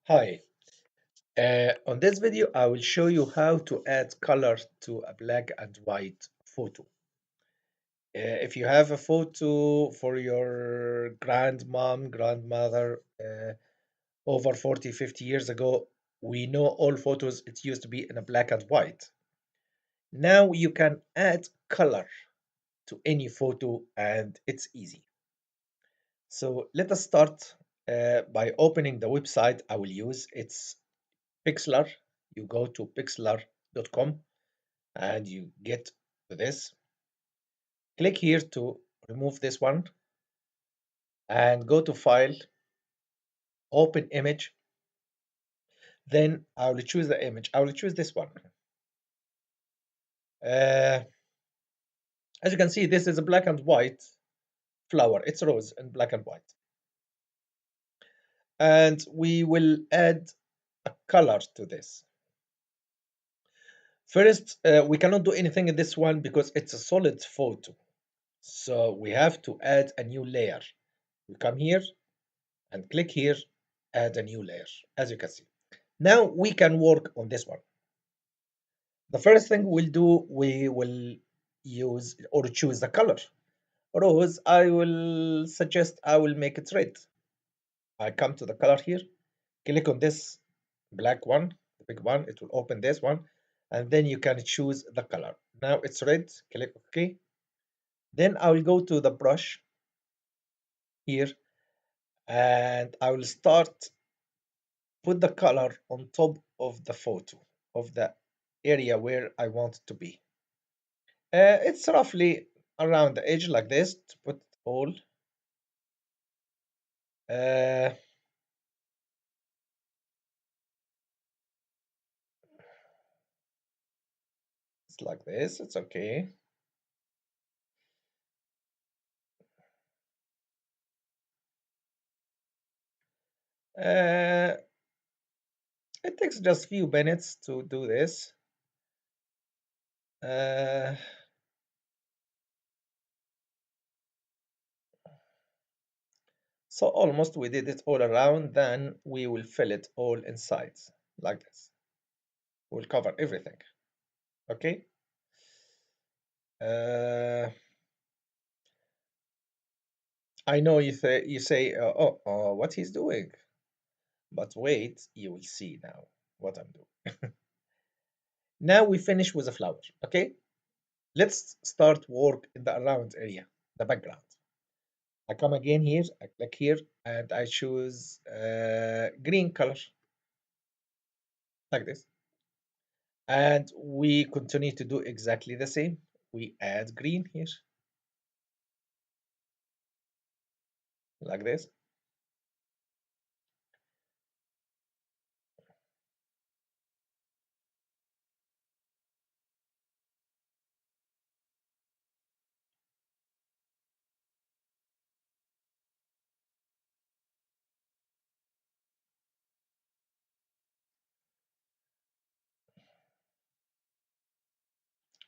Hi, on this video I will show you how to add color to a black and white photo. If you have a photo for your grandmom, grandmother over 40, 50 years ago, we know all photos it used to be in a black and white. Now you can add color to any photo and it's easy. So let us start by opening the website I will use. It's Pixlr. You go to pixlr.com and you get to this. Click here to remove this one and go to File, Open Image. Then I will choose the image. I will choose this one. Uh, as you can see, this is a black and white flower. It's rose in black and white. And we will add a color to this. First, we cannot do anything in this one because it's a solid photo. So we have to add a new layer. You come here and click here, add a new layer, as you can see. Now we can work on this one. The first thing we'll do, we will use or choose the color. Rose, I will suggest I will make it red. I come to the color here, click on this black one, the big one, it will open this one, and then you can choose the color. Now it's red, click OK. Then I will go to the brush here and I will start put the color on top of the photo of the area where I want it to be. It's roughly around the edge like this to put it all. Uh, it's like this, it's okay. Uh, it takes just few minutes to do this. Uh, so almost we did it all around, then we will fill it all inside like this. We'll cover everything. Okay. I know you say, oh, what he's doing, but wait, you will see now what I'm doing. Now we finish with the flower. Okay, let's start work in the around area, the background. I come again here, I click here, and I choose green color like this. And we continue to do exactly the same. We add green here like this.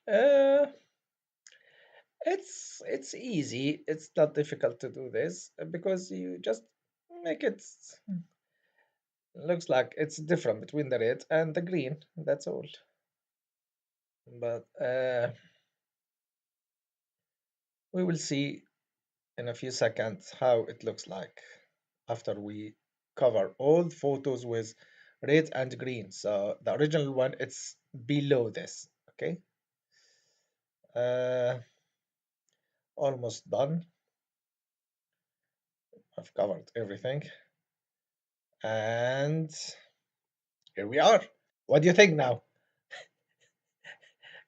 Uh, it's easy. It's not difficult to do this because you just make it looks like it's different between the red and the green. That's all. But we will see in a few seconds how it looks like after we cover all photos with red and green. So the original one, it's below this. Okay. Uh, almost done. I've covered everything. And here we are. What do you think now?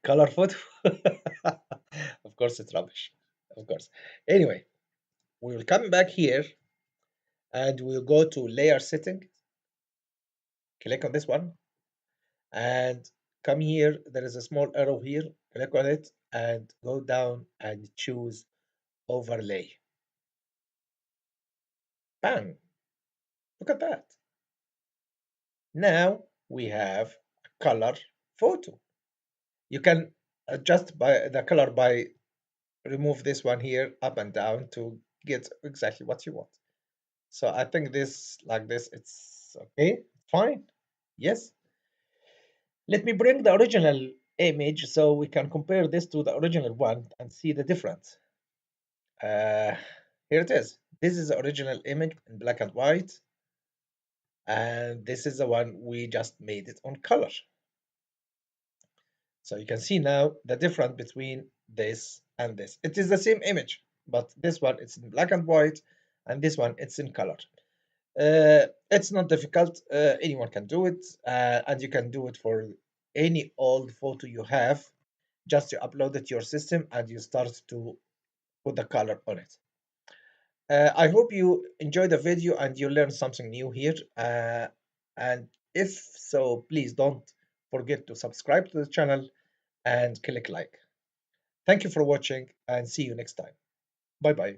Color photo? Of course, it's rubbish. Of course. Anyway, we will come back here and we'll go to layer setting. Click on this one and come here. There is a small arrow here. Click on it and go down and choose overlay. Bang! Look at that. Now we have a color photo. You can adjust by the color by remove this one here up and down to get exactly what you want. So I think this like this, it's okay. Fine. Yes. Let me bring the original image so we can compare this to the original one and see the difference. Here it is. This is the original image in black and white, and this is the one we just made it on color. So you can see now the difference between this and this. It is the same image, but this one it's in black and white, and this one it's in color. It's not difficult. Anyone can do it, and you can do it for any old photo you have. Just you upload it to your system and you start to put the color on it. I hope you enjoyed the video and you learned something new here. And if so, please don't forget to subscribe to the channel and click like. Thank you for watching and see you next time. Bye bye.